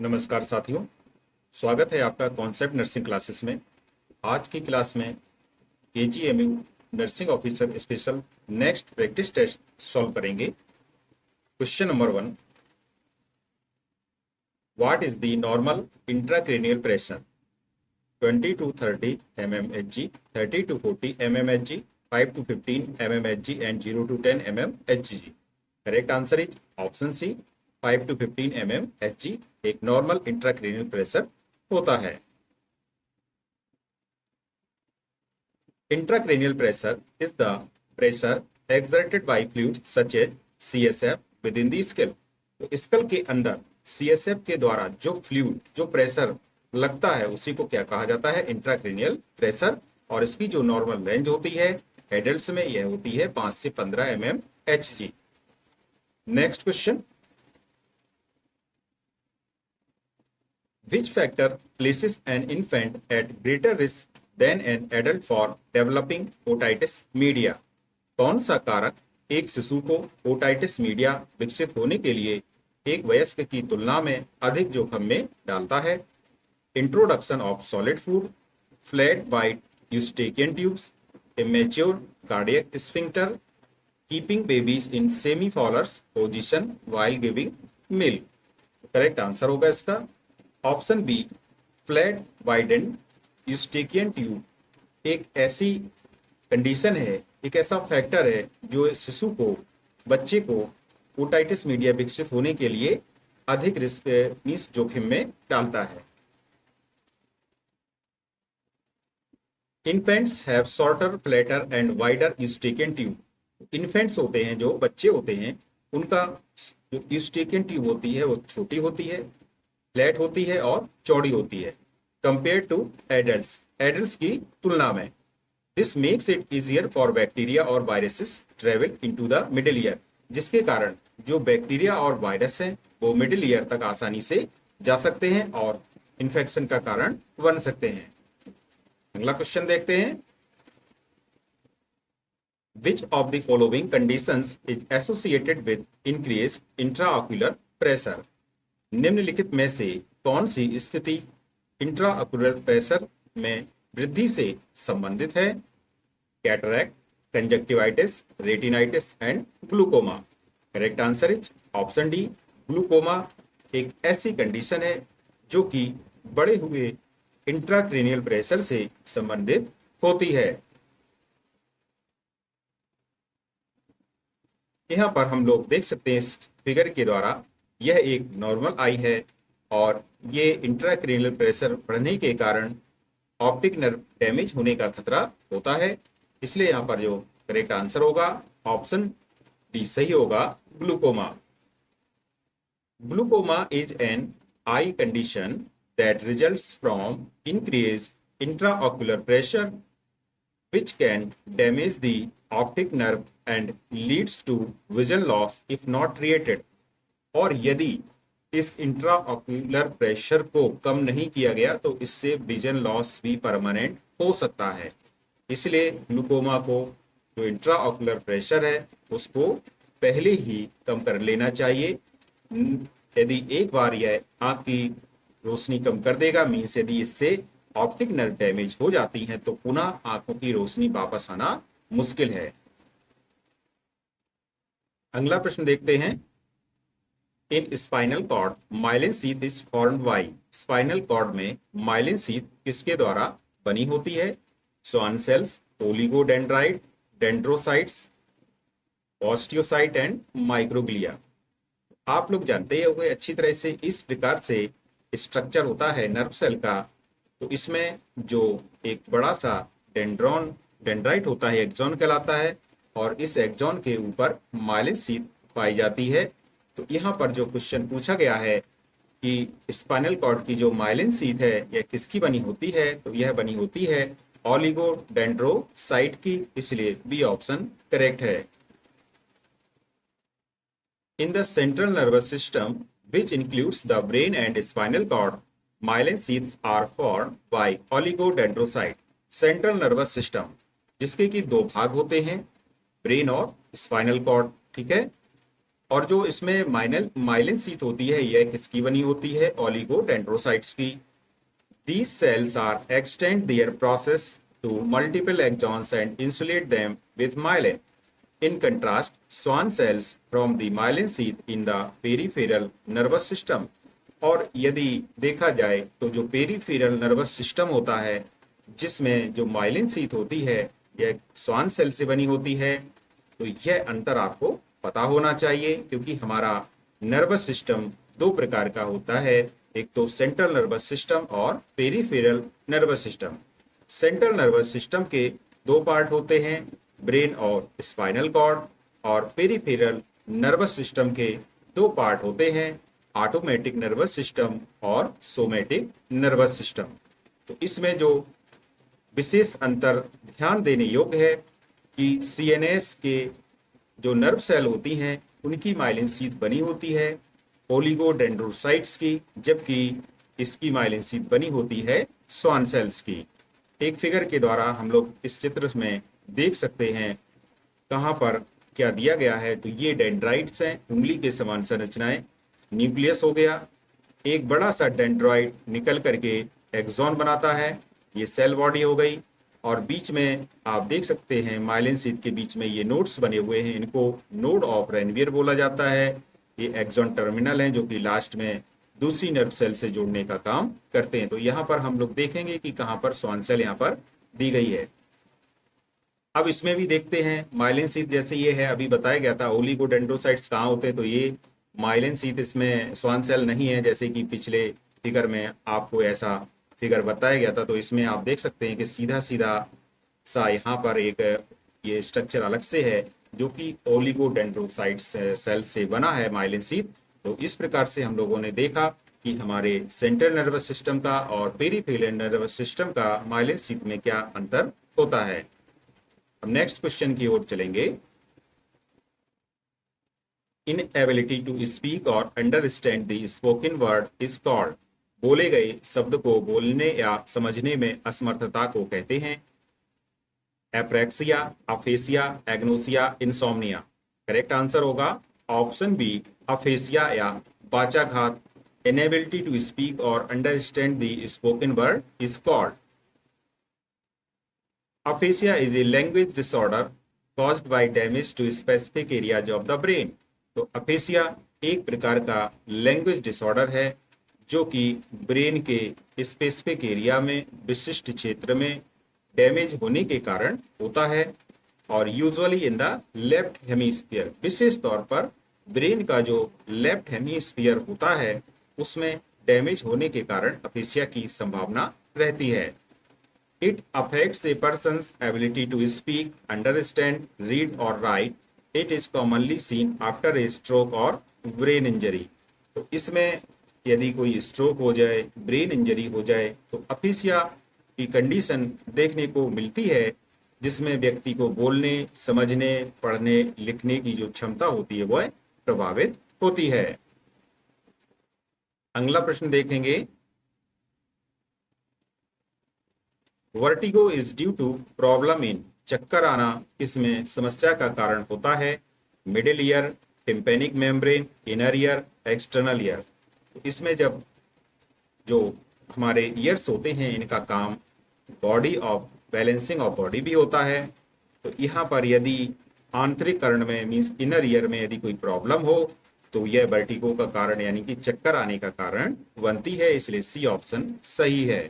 नमस्कार साथियों, स्वागत है आपका कॉन्सेप्ट नर्सिंग क्लासेस में। आज की क्लास में KGMU nursing officer special next practice test solve करेंगे। Question number 1, what is the normal intracranial pressure 20 to 30 mmHg, 30 to 40 mmHg, 5 to 15 mmHg and 0 to 10 mmHg। Correct answer is option C, 5 to 15 mmHg एक normal intracranial pressure होता है। Intracranial pressure is the pressure exerted by fluids such as CSF within the skull। तो school के अंदर CSF के द्वारा जो fluid जो प्रेशर लगता है उसी को क्या कहा जाता है, इंट्राक्रेनियल प्रेशर। और इसकी जो नॉर्मल रेंज होती है एडल्ट्स में यह होती है 5 से 15 mmHg। Next question, which factor places an infant at greater risk than an adult for developing otitis media? कौन सा कारक एक शिशु को ओटाइटिस मीडिया विकसित होने के लिए एक वयस्क की तुलना में अधिक जोखिम में डालता है? Introduction of solid food, flat white Eustachian tubes, immature cardiac sphincter, keeping babies in semi Fowler's position while giving milk. Correct answer होगा इसका option B, flat widened Eustachian tube एक ऐसी कंडीशन है, एक ऐसा फैक्टर है जो शिशु को, बच्चे को ओटाइटिस मीडिया विकसित होने के लिए अधिक रिस्क मींस जोखिम में डालता है। Infants have shorter, flatter and wider Eustachian tube. Infants होते हैं, जो बच्चे होते हैं, उनका जो यूस्टेकियन ट्यूब होती है वो छोटी होती है, फ्लैट होती है और चौड़ी होती है कंपेयर टू एडल्ट्स, एडल्ट्स की तुलना में। This makes it easier for bacteria और viruses travel into the middle ear, जिसके कारण जो बैक्टीरिया और वायरस हैं वो मिडिल ईयर तक आसानी से जा सकते हैं और इन्फेक्शन का कारण बन सकते हैं। अगला क्वेश्चन देखते हैं, which of the following conditions is associated with increased intraocular pressure? निम्नलिखित में से कौन सी स्थिति इंट्राऑक्यूलर प्रेशर में वृद्धि से संबंधित है? Cataract, conjunctivitis, retinitis and glaucoma. Correct answer is option D, glaucoma एक ऐसी कंडीशन है जो कि बढ़े हुए इंट्राक्रेनियल प्रेशर से संबंधित होती है। यहां पर हम लोग देख सकते हैं इस फिगर के द्वारा, यह एक नॉर्मल आई है और ये इंट्राक्रेनियल प्रेशर बढ़ने के कारण ऑप्टिक नर्व डैमेज होने का खतरा होता है। इसलिए यहाँ पर जो करेक्ट आंसर होगा ऑप्शन डी सही होगा, glaucoma. Glaucoma is an I condition that results from increased intraocular pressure which can damage the optic nerve and leads to vision loss if not treated। और यदि इस इंट्राऑक्यूलर प्रेशर को कम नहीं किया गया तो इससे विजन लॉस भी परमानेंट हो सकता है। इसलिए ग्लूकोमा को जो इंट्राऑक्यूलर प्रेशर है उसको पहले ही कम कर लेना चाहिए। यदि एक बार यह आंख की रोशनी कम कर देगा, मीन्स यदि इससे ऑप्टिक नर्व डैमेज हो जाती हैं तो पुनः आंखों की रोशनी वापस आना मुश्किल है। अगला प्रश्न देखते हैं, in spinal cord myelin sheath is formed by. Spinal cord में माइलिन शीथ किसके द्वारा बनी होती है? Schwann cells, oligodendrite, dendrocytes, osteocyte and microglia. आप लोग जानते होंगे अच्छी तरह से इस प्रकार से स्ट्रक्चर होता है नर्व सेल का। तो इसमें जो एक बड़ा सा डेंड्राइट होता है, एक्सॉन कहलाता है, और इस एक्सॉन के ऊपर माइलिन शीथ पाई जाती है। तो यहाँ पर जो क्वेश्चन पूछा गया है कि स्पाइनल कॉर्ड की जो माइलिन शीथ है यह किसकी बनी होती है, तो यह बनी होती है ओलिगोडेंड्रोसाइट की, इसलिए बी ऑप्शन करेक्ट है। In the central nervous system which includes the brain and spinal cord, myelin sheaths are formed by oligodendrocyte। Central nervous system जिसके कि दो भाग होते हैं, ब्रेन और स्पाइनल कॉर्ड, ठीक है। और जो इसमें माइलिन शीथ होती है यह किसकी बनी होती है? ओलिगोडेंड्रोसाइट्स की। These cells are extend their process to multiple axons and insulate them with myelin. In contrast, Schwann cells from the myelin sheath in the peripheral nervous system. और यदि देखा जाए तो जो पेरीफेरल नर्वस सिस्टम होता है जिसमें जो माइलिन शीथ होती है यह स्वान सेल से बनी होती है। तो यह अंतर आपको पता होना चाहिए क्योंकि हमारा नर्वस सिस्टम दो प्रकार का होता है, एक तो सेंट्रल नर्वस सिस्टम और peripheral nervous system. Central nervous system के दो पार्ट होते हैं, ब्रेन और स्पाइनल कॉर्ड, और पेरीफेरल नर्वस सिस्टम के दो पार्ट होते हैं, ऑटोमेटिक नर्वस सिस्टम और सोमेटिक नर्वस सिस्टम। तो इसमें जो विशेष अंतर ध्यान देने योग्य है कि सीएनएस के जो नर्व सेल होती हैं उनकी माइलिन शीथ बनी होती है ओलिगोडेंड्रोसाइट्स की, जबकि इसकी माइलिन शीथ बनी होती है स्वान सेल्स की। एक फिगर के द्वारा हम लोग इस चित्र में देख सकते हैं कहाँ पर क्या दिया गया है। तो ये डेंड्राइट्स हैं, उंगली के समान संरचनाएं। न्यूक्लियस हो गया, एक बड़ा सा डेंड्राइट निकल करके एक्सॉन बनाता है, ये सेल बॉडी हो गई, और बीच में आप देख सकते हैं माइलिन शीथ के बीच में ये नोड्स बने हुए हैं, इनको नोड ऑफ रेनवियर बोला जाता है। ये एक्सॉन टर्मिनल हैं जो कि लास्ट में दूसरी नर्व सेल से जोड़ने का काम करते हैं। तो यहाँ पर हम लोग देखेंगे कि कहाँ पर स्वान सेल यहाँ पर दी गई है। अब इसमें भी देखते हैं माइलिन शीथ, जैसे ये है अभी बताया गया था ओलिगोडेंड्रोसाइट्स कहाँ होते हैं, तो ये माइलिन शीथ इसमें स्वान सेल नहीं है, जैसे कि पिछले फिगर में आपको ऐसा फिगर बताया गया था। तो इसमें आप देख सकते हैं कि सीधा सीधा सा यहाँ पर एक ये स्ट्रक्चर अलग से है जो कि ओलिगोडेंड्रोसाइट्स सेल से बना है माइलिन शीथ। तो इस प्रकार से हम लोगों ने देखा कि हमारे सेंट्रल नर्वस सिस्टम का और पेरिफेरल नर्वस सिस्टम का माइलिन शीथ में क्या अंतर होता है। अब नेक्स्ट क्वेश्चन की ओर चलेंगे। इनएबिलिटी टू स्पीक और understand the spoken word is called. बोले गए शब्द को बोलने या समझने में असमर्थता को कहते हैं apraxia, aphasia, agnosia, insomnia. Correct answer होगा ऑप्शन बी, अफेसिया या वाचाघात। इनएबिलिटी टू स्पीक और understand the spoken word is called aphasia is a language disorder caused by damage to specific areas of the brain। तो aphasia एक प्रकार का language disorder है जो कि ब्रेन के स्पेसिफिक एरिया में, विशिष्ट क्षेत्र में डैमेज होने के कारण होता है, और usually in the left hemisphere. विशेष तौर पर ब्रेन का जो लेफ्ट हेमीस्फीयर होता है उसमें डैमेज होने के कारण aphasia की संभावना रहती है। It affects a person's ability to speak, understand, read or write. It is commonly seen after a stroke or brain injury। तो इसमें यदि कोई स्ट्रोक हो जाए, ब्रेन इंजरी हो जाए, तो अफीसिया की कंडीशन देखने को मिलती है जिसमें व्यक्ति को बोलने, समझने, पढ़ने, लिखने की जो क्षमता होती है वह प्रभावित होती है। अगला प्रश्न देखेंगे। Vertigo is due to problem in. चक्कर आना इसमें समस्या का कारण होता है middle ear, tympanic membrane, inner ear, external ear. इसमें जब जो हमारे ईयर्स होते हैं इनका काम body of balancing of body भी होता है। तो यहाँ पर यदि आंतरिक कर्ण में मीन्स इनर ईयर में यदि कोई प्रॉब्लम हो तो यह वर्टिगो का कारण यानी कि चक्कर आने का कारण बनती है, इसलिए सी ऑप्शन सही है।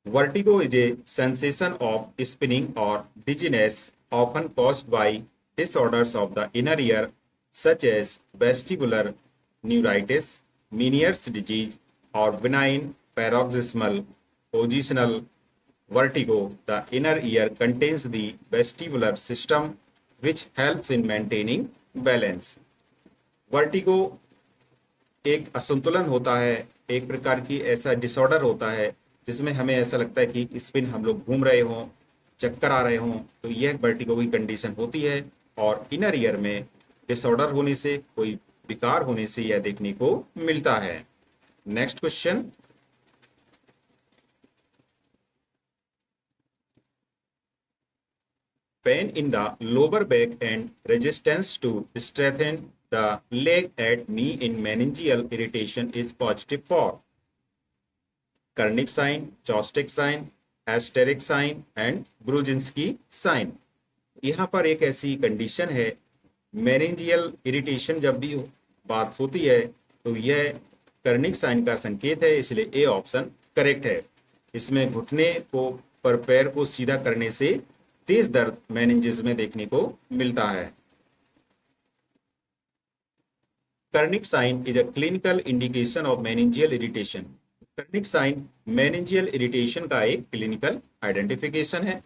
Vertigo is a sensation of spinning or dizziness often caused by disorders of the inner ear such as vestibular neuritis, Meniere's disease, or benign paroxysmal positional vertigo. The inner ear contains the vestibular system which helps in maintaining balance। Vertigo एक असंतुलन होता है, एक प्रकार की ऐसा disorder होता है जिसमें हमें ऐसा लगता है कि स्पिन हम लोग घूम रहे हों, चक्कर आ रहे हों, तो यह वर्टिगो की कंडीशन होती है। और इनर ईयर में डिसऑर्डर होने से, कोई विकार होने से यह देखने को मिलता है। Next question. pain in the lower back and resistance to strengthen the leg at knee in meningeal irritation is positive for Kernick sign, Chostek sign, Asterisk sign and Brudzinski sign. यहाँ पर एक ऐसी कंडीशन है, meningeal irritation जब भी बात होती है तो यह कर्निक साइन का संकेत है, इसलिए ए ऑप्शन करेक्ट है। इसमें घुटने को पर पैर को सीधा करने से तेज दर्द मेनिंजेस में देखने को मिलता है। Kernig sign is a clinical indication of meningeal irritation. Kernig sign meningeal irritation का एक क्लिनिकल आइडेंटिफिकेशन है,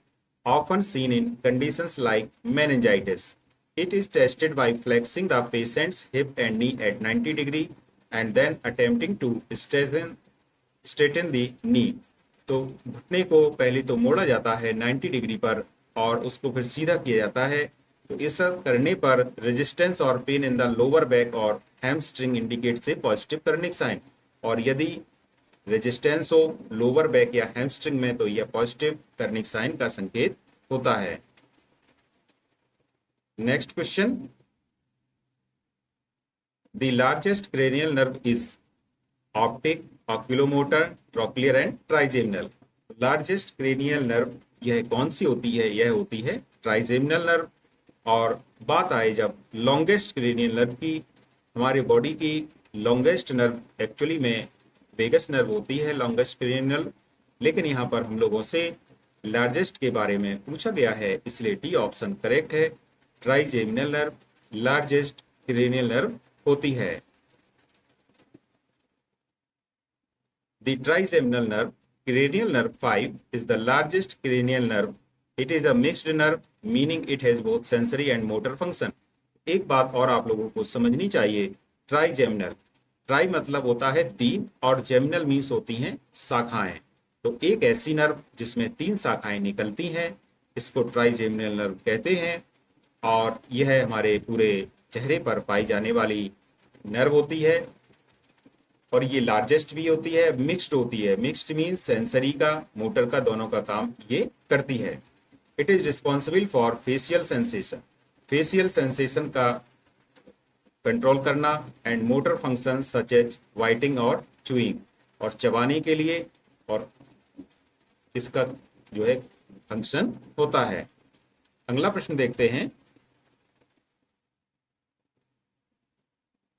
often seen in conditions like meningitis. It is tested by flexing the patient's hip and knee at 90 degree and then attempting to straighten the knee. तो घुटने को पहले तो मोड़ा जाता है 90 डिग्री पर और उसको फिर सीधा किया जाता है। तो ऐसा करने पर रेजिस्टेंस और pain in the lower back और हैमस्ट्रिंग इंडिकेट से पॉजिटिव कर्निक साइन, और यदि रेजिस्टेंस हो लोअर बैक या हैमस्ट्रिंग में तो यह पॉजिटिव कर्निक साइन का संकेत होता है। Next question, the largest cranial nerve is optic, oculomotor, trochlear and trigeminal. Largest cranial nerve यह कौन सी होती है? यह होती है ट्राइजेमिनल नर्व। और बात आए जब लॉन्गेस्ट क्रेनियल नर्व की, हमारे बॉडी की लॉन्गेस्ट नर्व एक्चुअली में वेगस नर्व होती है, लॉन्गेस्ट क्रेनियल, लेकिन यहाँ पर हम लोगों से लार्जेस्ट के बारे में पूछा गया है, इसलिए डी ऑप्शन करेक्ट है। Trigeminal nerve largest cranial nerve होती है। The trigeminal nerve, cranial nerve 5, is the largest cranial nerve. It is a mixed nerve, meaning it has both sensory and motor function. एक बात और आप लोगों को समझनी चाहिए, ट्राइजेमिनल, ट्राई मतलब होता है तीन और जेमिनल मीन्स होती हैं शाखाएं। तो एक ऐसी नर्व जिसमें तीन शाखाएं निकलती हैं, इसको ट्राइजेमिनल नर्व कहते हैं। और यह हमारे पूरे चेहरे पर पाई जाने वाली नर्व होती है, और ये लार्जेस्ट भी होती है, मिक्स्ड होती है। मिक्स्ड मीन्स सेंसरी का, मोटर का, दोनों का काम ये करती है। It is responsible for facial sensation, facial sensation का कंट्रोल करना, and motor function such as biting और चूइंग, और चबाने के लिए, और इसका जो है फंक्शन होता है। अगला प्रश्न देखते हैं,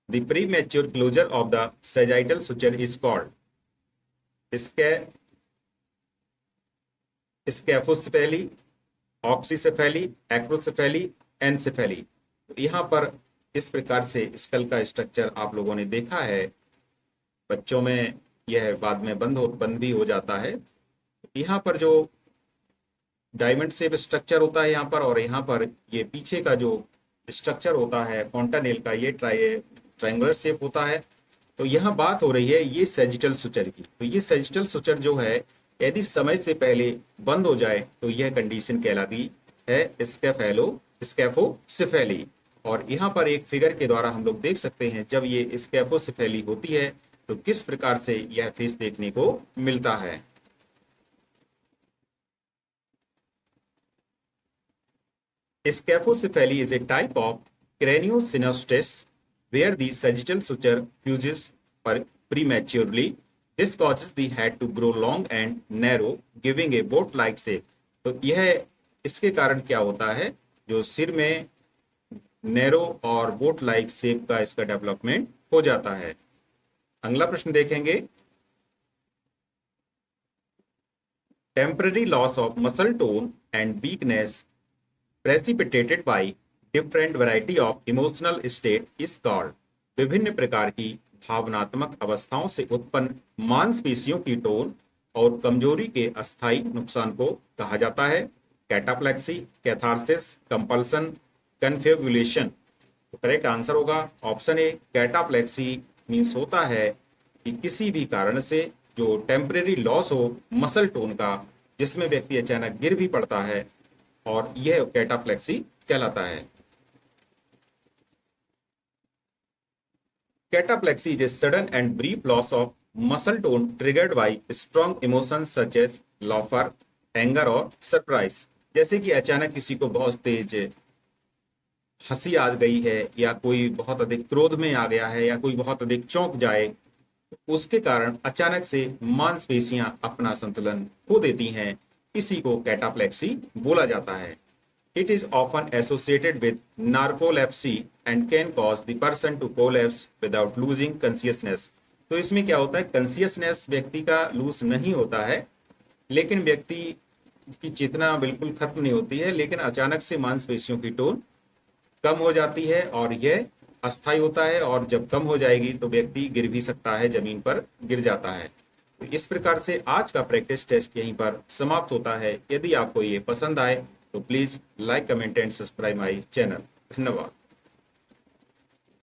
The premature closure of the sagittal suture is called स्कैफोसेफेली, ऑक्सीसेफेली, एक्रोसेफेली, एनसेफेली। यहाँ पर इस प्रकार से स्कल का स्ट्रक्चर आप लोगों ने देखा है, बच्चों में यह बाद में बंद भी हो जाता है। यहाँ पर जो डायमंड शेप स्ट्रक्चर होता है यहाँ पर, और यहाँ पर ये पीछे का जो स्ट्रक्चर होता है फॉन्टानेल का, ये ट्रायंगुलर शेप होता है। तो यहाँ बात हो रही है ये सैजिटल सुचर की। तो ये सैजिटल सुचर जो है, यदि समय से पहले बंद हो जाए तो यह कंडीशन कहलाती है स्कैफोसेफेली। और यहाँ पर एक फिगर के द्वारा हम लोग देख सकते हैं, जब ये स्कैफोसेफेली होती है तो किस प्रकार से यह फेस देखने को मिलता है। Scaphocephaly is a type of craniosynostosis where the sagittal suture fuses prematurely. This causes the head to grow long and narrow, giving a boat-like shape. तो यह इसके कारण क्या होता है, जो सिर में नैरो और बोट लाइक शेप का इसका डेवलपमेंट हो जाता है। अगला प्रश्न देखेंगे, temporary loss of muscle tone and weakness precipitated by different variety of emotional state is called। विभिन्न प्रकार की भावनात्मक अवस्थाओं से उत्पन्न मांसपेशियों की टोन और कमजोरी के अस्थायी नुकसान को कहा जाता है कैटाप्लेक्सी, कैथारसिस, कंपल्सन, कन्फेबुलेशन। तो करेक्ट आंसर होगा ऑप्शन ए कैटाप्लेक्सी। मीन्स होता है कि किसी भी कारण से जो टेम्परेरी लॉस हो मसल टोन का, जिसमें व्यक्ति अचानक गिर भी पड़ता है, और यह कैटाप्लेक्सी कहलाता है। Cataplexy is a sudden and brief loss of muscle tone triggered by strong emotions such as laughter, anger और सरप्राइज। जैसे कि अचानक किसी को बहुत तेज हंसी आ गई है, या कोई बहुत अधिक क्रोध में आ गया है, या कोई बहुत अधिक चौंक जाए, उसके कारण अचानक से मांसपेशियां अपना संतुलन खो देती हैं। इसी को कैटाप्लेक्सी बोला जाता है। It is often associated with narcolepsy and can cause the person to collapse without losing consciousness. तो इसमें क्या होता है, कंसियसनेस व्यक्ति का लूज नहीं होता है, लेकिन व्यक्ति की चेतना बिल्कुल खत्म नहीं होती है, लेकिन अचानक से मांसपेशियों की टोन कम हो जाती है और यह अस्थायी होता है, और जब कम हो जाएगी तो व्यक्ति गिर भी सकता है, जमीन पर गिर जाता है। तो इस प्रकार से आज का प्रैक्टिस टेस्ट यहीं पर समाप्त होता है। यदि आपको ये पसंद आए तो please like, comment and subscribe my channel. धन्यवाद।